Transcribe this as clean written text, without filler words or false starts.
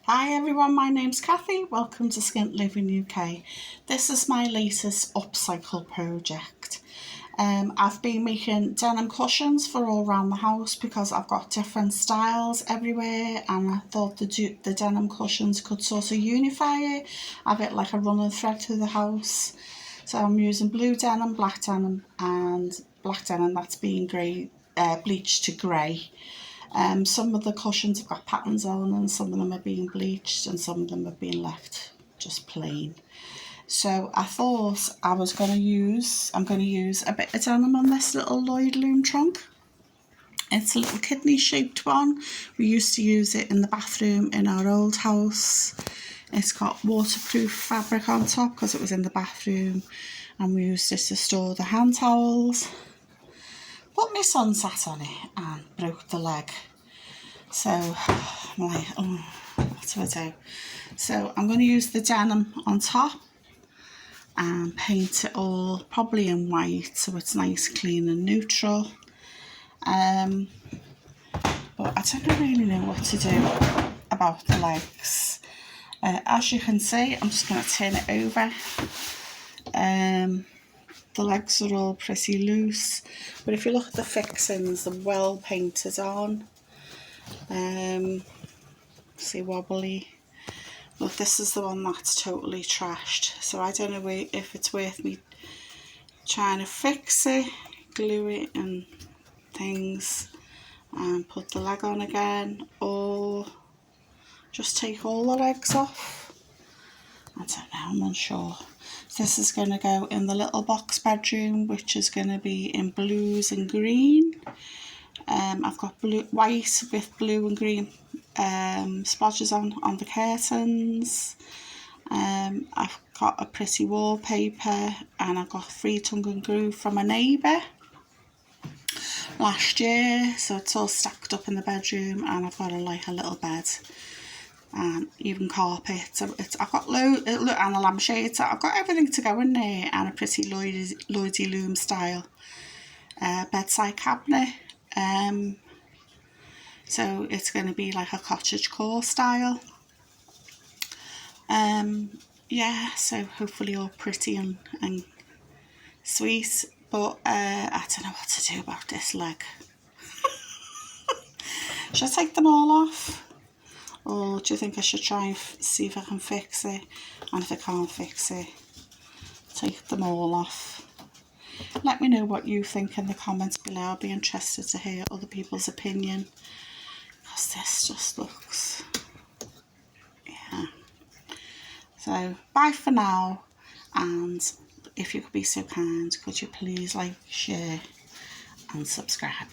Hi everyone, my name's Cathy. Welcome to Skint Living UK. This is my latest upcycle project. I've been making denim cushions for all around the house because I've got different styles everywhere, and I thought the denim cushions could sort of unify it, have it like a running thread through the house. So I'm using blue denim, black denim and black denim that's been bleached to grey. Some of the cushions have got patterns on, and some of them are being bleached and some of them have been left just plain. So I thought I'm going to use a bit of denim on this little Lloyd Loom trunk. It's a little kidney shaped one. We used to use it in the bathroom in our old house. It's got waterproof fabric on top because it was in the bathroom, and we used it to store the hand towels. But my son sat on it and broke the leg. So I'm like, oh, what do I do? So I'm going to use the denim on top and paint it all probably in white so it's nice, clean and neutral. But I don't really know what to do about the legs. As you can see, I'm just going to turn it over. The legs are all pretty loose, but if you look at the fixings, they're well painted on. See, wobbly. Look, this is the one that's totally trashed, so I don't know if it's worth me trying to fix it, glue it and things and put the leg on again, or just take all the legs off. I don't know, I'm unsure. This is going to go in the little box bedroom, which is going to be in blues and green. I've got white with blue and green splotches on the curtains. I've got a pretty wallpaper, and I've got free tongue and groove from a neighbour last year, so it's all stacked up in the bedroom, and I've got a little bed and even carpet. So I've got and a lampshade, so I've got everything to go in there, and a pretty Lloyd Loom style bedside cabinet. So it's going to be like a cottagecore style. Yeah, so hopefully all pretty and sweet, but I don't know what to do about this leg. Should I take them all off? Or do you think I should try and see if I can fix it? And if I can't fix it, take them all off. Let me know what you think in the comments below. I'll be interested to hear other people's opinion, because this just looks, yeah. So bye for now, and if you could be so kind, could you please like, share and subscribe?